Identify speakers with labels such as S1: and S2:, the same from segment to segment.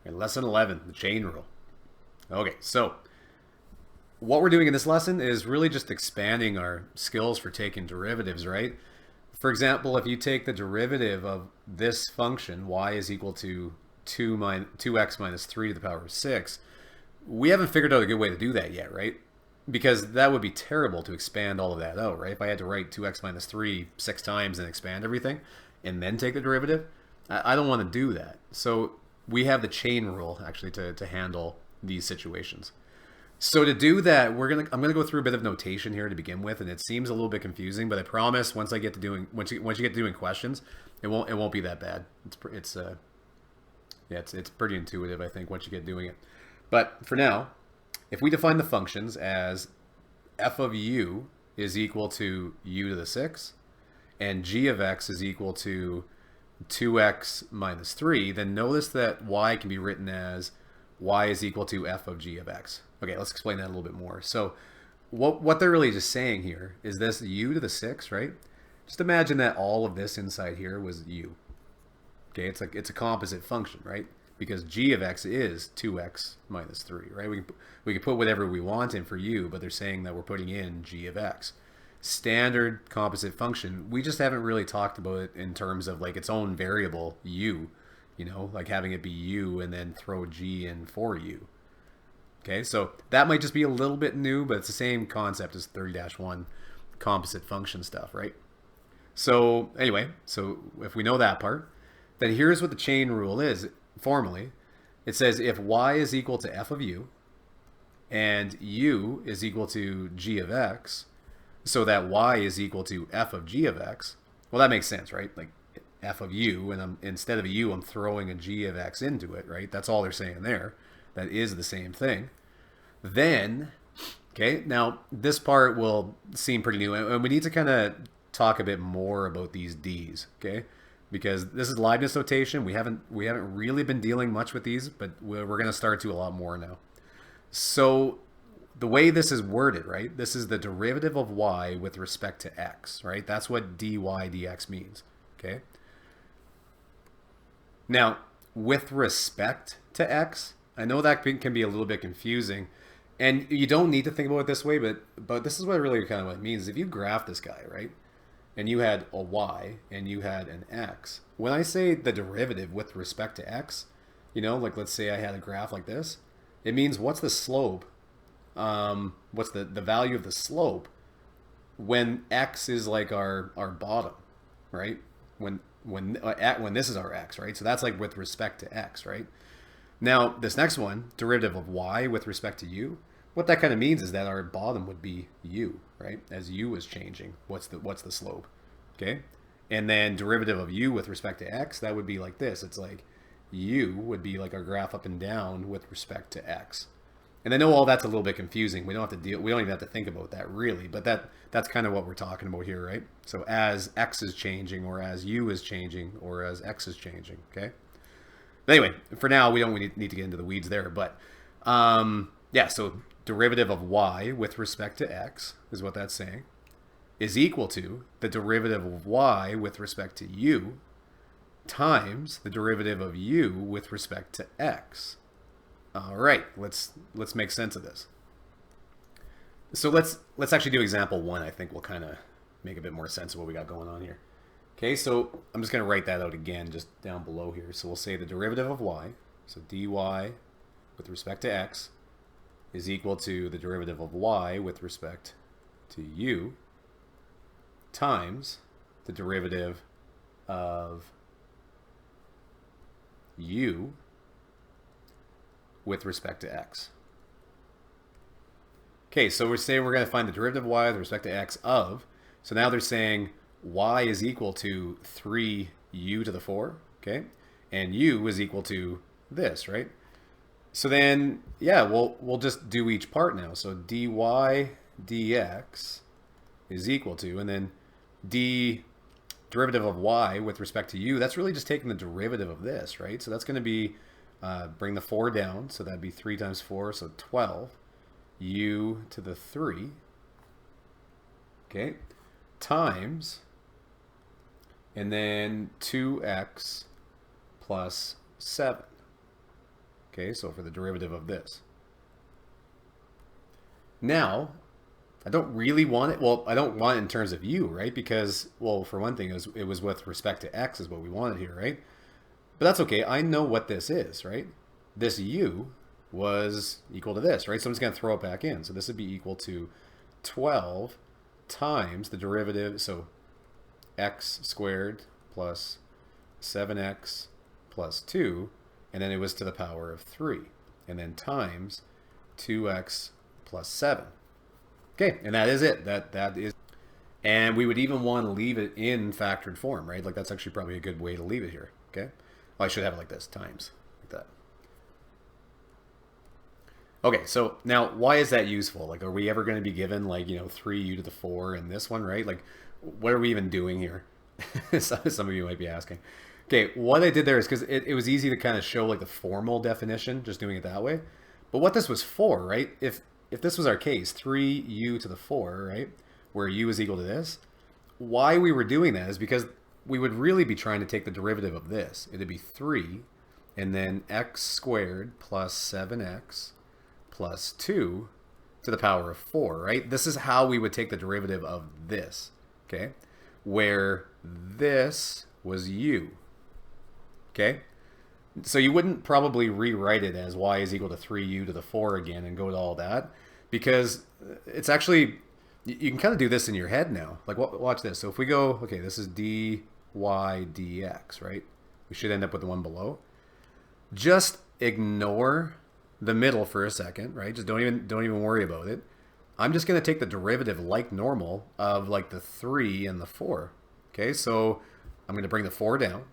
S1: Okay, lesson 11, the chain rule. Okay, so what we're doing in this lesson is really just expanding our skills for taking derivatives, right? For example, if you take the derivative of this function, y is equal to 2x minus 3 to the power of 6, we haven't figured out a good way to do that yet, right? Because that would be terrible to expand all of that out, right? If I had to write 2x minus 3 6 times and expand everything and then take the derivative, I don't want to do that. So we have the chain rule, actually, to handle these situations. So to do that, I'm gonna go through a bit of notation here to begin with, and it seems a little bit confusing, but I promise once you get to doing questions, it won't be that bad. It's pretty intuitive, I think, once you get doing it. But for now, if we define the functions as f of u is equal to u to the 6 and g of x is equal to 2x minus 3, then notice that y can be written as y is equal to f of g of x. Okay, let's explain that a little bit more. So what they're really just saying here is this u to the 6, right? Just imagine that all of this inside here was u. Okay, it's a composite function, right? Because g of x is 2x minus 3, right? We can put whatever we want in for u, but they're saying that we're putting in g of x. Standard composite function, we just haven't really talked about it in terms of like its own variable u, like having it be u and then throw g in for u. Okay, so that might just be a little bit new, but it's the same concept as 30-1 composite function stuff, right? So anyway, so if we know that part, then here's what the chain rule is formally. It says if y is equal to f of u and u is equal to g of x, so that y is equal to f of g of x, well, that makes sense, right? Like f of u, and instead of a u, I'm throwing a g of x into it, right? That's all they're saying there. That is the same thing. Then, okay, now this part will seem pretty new, and we need to kind of talk a bit more about these d's, okay? Because this is Leibniz notation. We haven't really been dealing much with these, but we're going to start to a lot more now. So the way this is worded, right? This is the derivative of y with respect to x, right? That's what dy dx means, okay? Now, with respect to x, I know that can be a little bit confusing, and you don't need to think about it this way, but this is what really kind of what it means. If you graph this guy, right, and you had a y and you had an x, when I say the derivative with respect to x, like let's say I had a graph like this, it means what's the slope, what's the value of the slope when x is like our bottom, right? When this is our x, right? So that's like with respect to x, right? Now, this next one, derivative of y with respect to u, what that kind of means is that our bottom would be u, right? As u is changing, what's the slope, okay? And then derivative of u with respect to x, that would be like this. It's like u would be like our graph up and down with respect to x. And I know all that's a little bit confusing. We don't even have to think about that really, but that's kind of what we're talking about here, right? So as x is changing, or as u is changing, or as x is changing, okay? Anyway, for now, we don't need to get into the weeds there, but yeah, so derivative of y with respect to x is what that's saying, is equal to the derivative of y with respect to u times the derivative of u with respect to x. All right, let's make sense of this. So let's actually do example 1. I think will kind of make a bit more sense of what we got going on here. Okay, so I'm just going to write that out again just down below here. So we'll say the derivative of y, so dy with respect to x, is equal to the derivative of y with respect to u times the derivative of u with respect to x. Okay, so we're saying we're going to find the derivative of y with respect to x of, so now they're saying y is equal to 3u to the 4, okay? And u is equal to this, right? So then, yeah, we'll just do each part now. So dy dx is equal to, and then derivative of y with respect to u, that's really just taking the derivative of this, right? So that's going to be, bring the 4 down, so that'd be 3 times 4, so 12, u to the 3, okay, times, and then 2x plus 7. Okay, so for the derivative of this. Now, I don't really want it. Well, I don't want it in terms of u, right? Because, well, for one thing, it was with respect to x is what we wanted here, right? But that's okay. I know what this is, right? This u was equal to this, right? So I'm just going to throw it back in. So this would be equal to 12 times the derivative. So x squared plus 7x plus 2. And then it was to the power of 3. And then times 2x plus 7. Okay, and that is it. That is, and we would even want to leave it in factored form, right? Like that's actually probably a good way to leave it here. Okay, well, I should have it like this, times, like that. Okay, so now why is that useful? Like, are we ever going to be given like 3u to the 4 in this one, right? Like, what are we even doing here? Some of you might be asking. Okay, what I did there is because it was easy to kind of show like the formal definition, just doing it that way. But what this was for, right? If this was our case, 3u to the 4, right, where u is equal to this, why we were doing that is because we would really be trying to take the derivative of this. It would be 3, and then x squared plus 7x plus 2 to the power of 4, right? This is how we would take the derivative of this, okay, where this was u, okay? So you wouldn't probably rewrite it as y is equal to 3u to the 4 again and go to all that, because it's actually, you can kind of do this in your head now. Like, watch this. So if we go, okay, this is dy dx, right? We should end up with the one below. Just ignore the middle for a second, right? Just don't even worry about it. I'm just going to take the derivative like normal of like the 3 and the 4. Okay, so I'm going to bring the 4 down.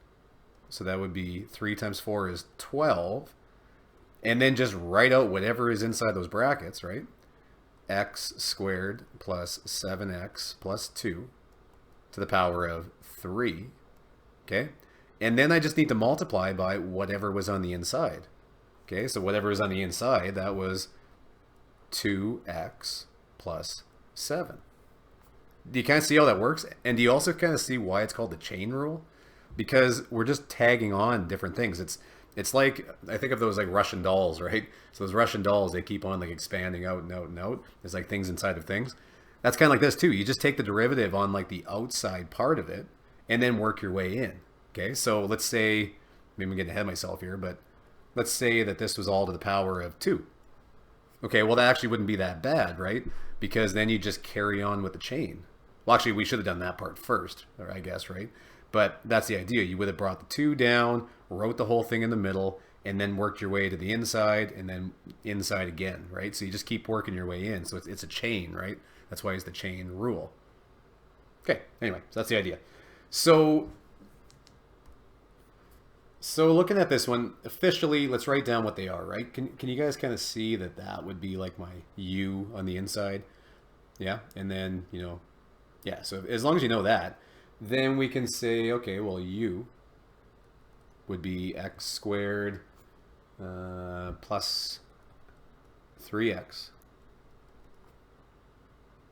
S1: So that would be 3 times 4 is 12. And then just write out whatever is inside those brackets, right? X squared plus 7x plus 2 to the power of 3. Okay? And then I just need to multiply by whatever was on the inside. Okay, so whatever is on the inside, that was 2x plus 7. Do you kind of see how that works? And do you also kind of see why it's called the chain rule? Because we're just tagging on different things. It's like, I think of those like Russian dolls, right? So those Russian dolls, they keep on like expanding out and out and out. It's like things inside of things. That's kind of like this too. You just take the derivative on like the outside part of it and then work your way in. Okay, so let's say, maybe I'm getting ahead of myself here, but let's say that this was all to the power of 2. Okay, well that actually wouldn't be that bad, right? Because then you just carry on with the chain. Well, actually, we should have done that part first, or I guess, right? But that's the idea. You would have brought the 2 down, wrote the whole thing in the middle, and then worked your way to the inside, and then inside again, right? So you just keep working your way in. So it's a chain, right? That's why it's the chain rule. Okay, anyway, so that's the idea. So looking at this one, officially, let's write down what they are, right? Can you guys kind of see that that would be like my u on the inside? Yeah, and then, yeah, so as long as you know that, then we can say, okay, well, u would be x squared plus 3x.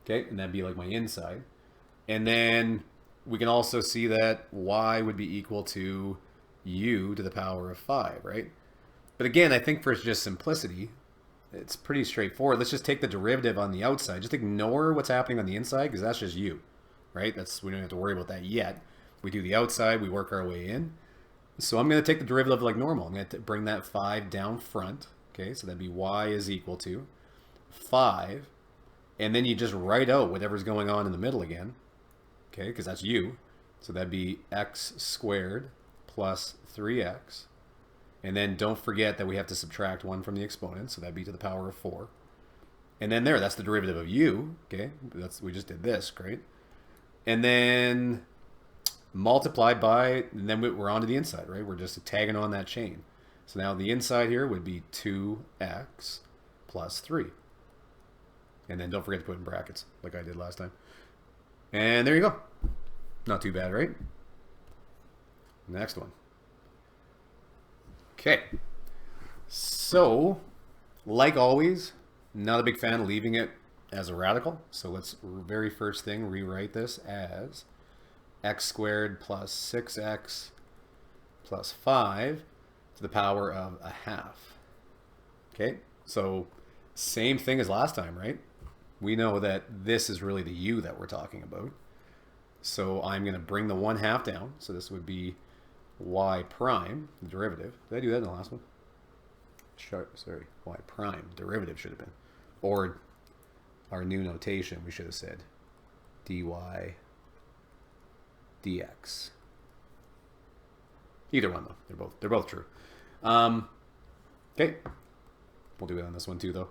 S1: Okay, and that'd be like my inside. And then we can also see that y would be equal to u to the power of 5, right? But again, I think for just simplicity, it's pretty straightforward. Let's just take the derivative on the outside. Just ignore what's happening on the inside because that's just u, right? We don't have to worry about that yet. We do the outside, we work our way in. So I'm going to take the derivative like normal. I'm going to bring that 5 down front. Okay, so that'd be y is equal to 5. And then you just write out whatever's going on in the middle again. Okay, because that's u. So that'd be x squared plus 3x. And then don't forget that we have to subtract 1 from the exponent. So that'd be to the power of 4. And then that's the derivative of u. Okay, we just did this, great. And then multiplied by, and then we're on to the inside, right? We're just tagging on that chain. So now the inside here would be 2x plus 3. And then don't forget to put in brackets like I did last time. And there you go. Not too bad, right? Next one. Okay. So, like always, not a big fan of leaving it as a radical. So let's, very first thing, rewrite this as x squared plus 6x plus 5 to the power of a half. Okay, so same thing as last time, right? We know that this is really the u that we're talking about. So I'm going to bring the 1/2 down. So this would be y prime, the derivative. Did I do that in the last one? Sorry, y prime, derivative should have been. Or our new notation, we should have said dy dx. Either one, though. They're both true. Okay. We'll do it on this one, too, though.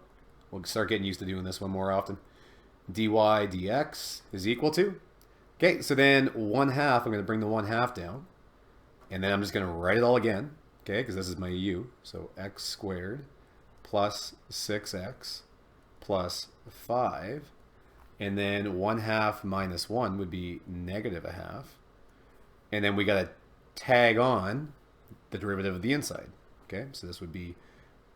S1: We'll start getting used to doing this one more often. Dy dx is equal to... Okay, so then 1/2, I'm going to bring the 1/2 down. And then I'm just going to write it all again. Okay, because this is my u. So x squared plus 6x plus 5. And then 1/2 minus 1 would be -1/2. And then we got to tag on the derivative of the inside. Okay, so this would be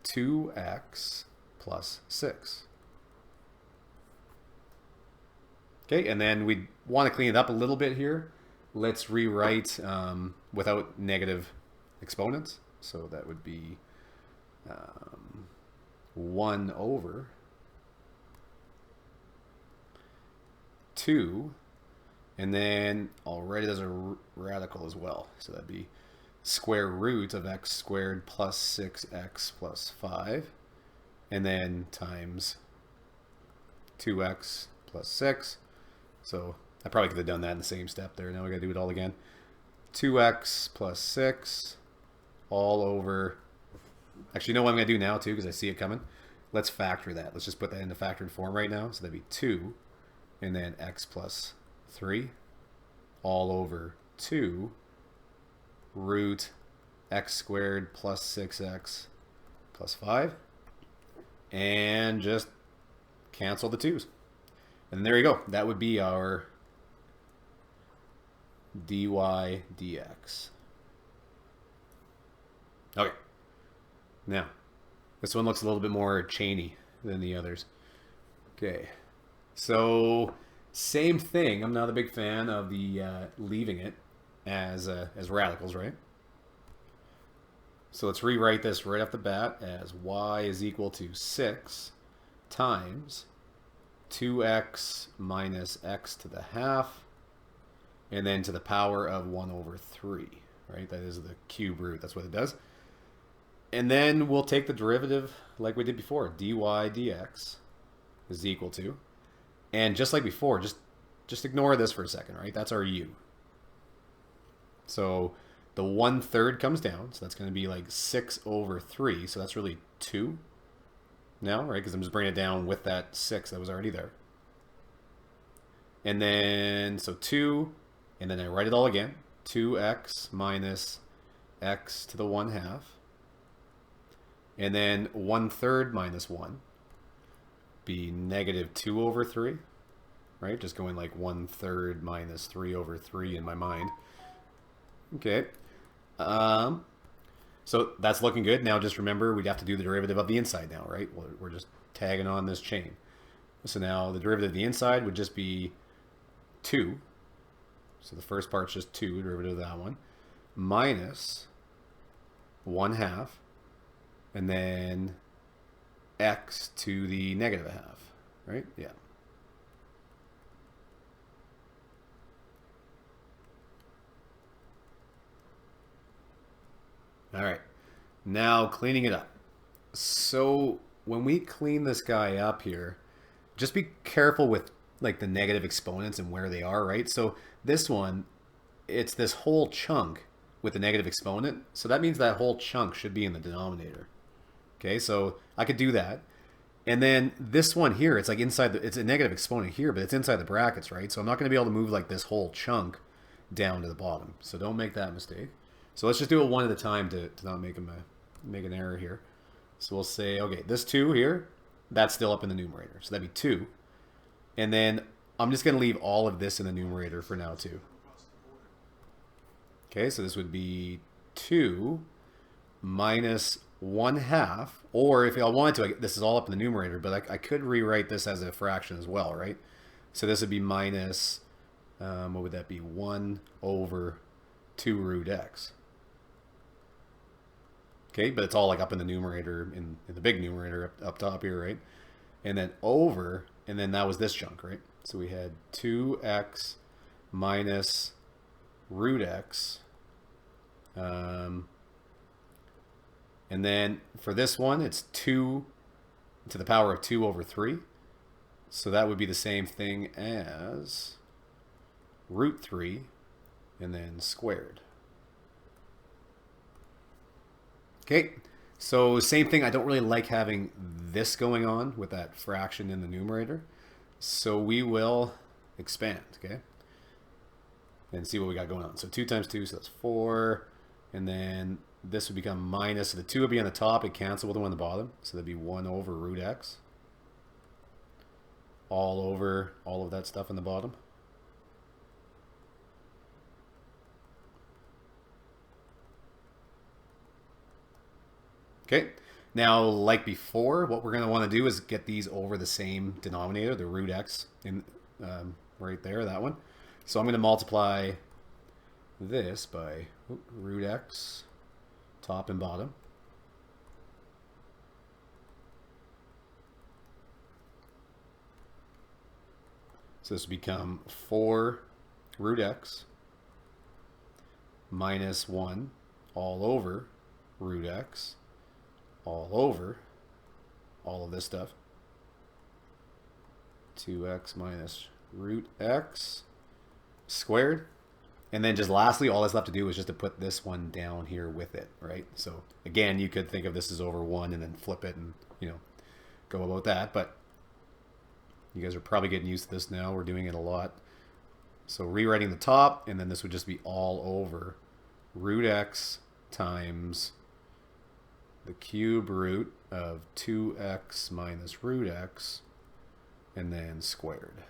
S1: 2x plus 6. Okay, and then we want to clean it up a little bit here. Let's rewrite without negative exponents. So that would be 1 over 2. And then I'll write it as a radical as well. So that'd be square root of x squared plus 6x plus 5. And then times 2x plus 6. So I probably could have done that in the same step there. Now we got to do it all again. 2x plus 6 all over... Actually, you know what I'm going to do now, too, because I see it coming? Let's factor that. Let's just put that into factored form right now. So that'd be 2, and then x plus 3 all over 2 root x squared plus 6x plus 5. And just cancel the 2's. And there you go. That would be our dy dx. Okay. Now, this one looks a little bit more chainy than the others. Okay. So, same thing. I'm not a big fan of the leaving it as radicals, right? So let's rewrite this right off the bat as y is equal to 6 times 2x minus x to the half, and then to the power of 1 over 3, right? That is the cube root. That's what it does. And then we'll take the derivative like we did before. Dy dx is equal to, and just like before, just ignore this for a second, right? That's our u. So the 1/3 comes down, so that's going to be like 6 over 3. So that's really 2 now, right? Because I'm just bringing it down with that 6 that was already there. And then, so 2, and then I write it all again. 2x minus x to the 1/2. And then 1/3 minus 1 be -2 over 3, right? Just going like 1/3 minus 3 over 3 in my mind. Okay. So that's looking good. Now just remember we'd have to do the derivative of the inside now, right? We're just tagging on this chain. So now the derivative of the inside would just be 2. So the first part's just 2, derivative of that one, minus 1/2, and then x to the -1/2, right? Yeah. All right, now cleaning it up. So when we clean this guy up here, just be careful with like the negative exponents and where they are, right? So this one, it's this whole chunk with the negative exponent. So that means that whole chunk should be in the denominator. Okay, so I could do that. And then this one here, it's like inside the, it's a negative exponent here, but it's inside the brackets, right? So I'm not going to be able to move like this whole chunk down to the bottom. So don't make that mistake. So let's just do it one at a time to not make an error here. So we'll say, okay, this 2 here, that's still up in the numerator. So that'd be 2. And then I'm just going to leave all of this in the numerator for now too. Okay, so this would be 2 minus 1/2, or if I wanted to, this is all up in the numerator, but I could rewrite this as a fraction as well, right? So this would be minus, what would that be? 1 over 2 root x. Okay, but it's all like up in the numerator, in the big numerator up top here, right? And then over, and then that was this chunk, right? So we had 2x minus root x. And then for this one, it's 2 to the power of 2 over 3. So that would be the same thing as root 3 and then squared. Okay, so same thing. I don't really like having this going on with that fraction in the numerator. So we will expand, okay? And see what we got going on. So 2 times 2, so that's 4. And then this would become minus. So the 2 would be on the top. It cancel with the one on the bottom. So that'd be 1 over root x. All over all of that stuff on the bottom. Okay, now like before, what we're going to want to do is get these over the same denominator, the root x, in right there, that one. So I'm going to multiply this by root x, top and bottom. So this will become 4 root x minus 1 all over root x all over all of this stuff. 2x minus root x squared. And then just lastly, all that's left to do is just to put this one down here with it, right? So again, you could think of this as over 1 and then flip it and, you know, go about that. But you guys are probably getting used to this now. We're doing it a lot. So rewriting the top, and then this would just be all over root x times the cube root of 2x minus root x, and then squared.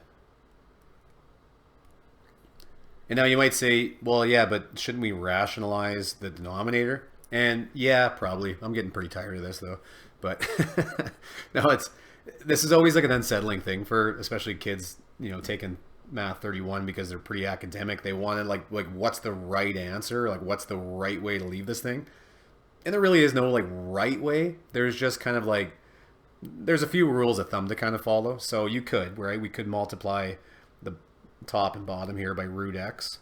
S1: And now you might say, well, yeah, but shouldn't we rationalize the denominator? And yeah, probably. I'm getting pretty tired of this though. But no, this is always like an unsettling thing for especially kids, you know, taking Math 31 because they're pretty academic. They want to like what's the right answer? Like what's the right way to leave this thing? And there really is no like right way. There's just kind of like there's a few rules of thumb to kind of follow. So you could, right? We could multiply the top and bottom here by root x,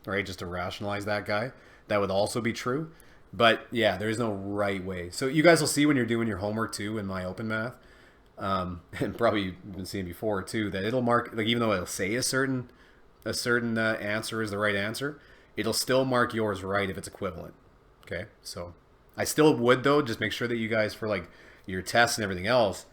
S1: right? Just to rationalize that guy. That would also be true. But yeah, there is no right way. So you guys will see when you're doing your homework too in my open math, and probably you've been seeing before too, that it'll mark, like even though it'll say a certain answer is the right answer, it'll still mark yours right if it's equivalent. Okay, so I still would though, just make sure that you guys for like your tests and everything else,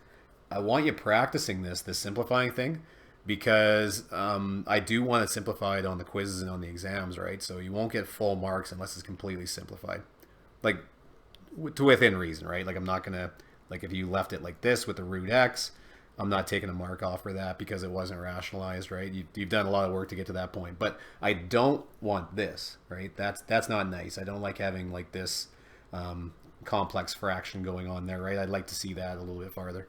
S1: I want you practicing this simplifying thing, because I do want to simplify it on the quizzes and on the exams, right? So you won't get full marks unless it's completely simplified, like to within reason, right? Like I'm not gonna, like if you left it like this with the root x, I'm not taking a mark off for that because it wasn't rationalized, right? You've done a lot of work to get to that point, but I don't want this, right? That's not nice. I don't like having like this complex fraction going on there, right? I'd like to see that a little bit farther.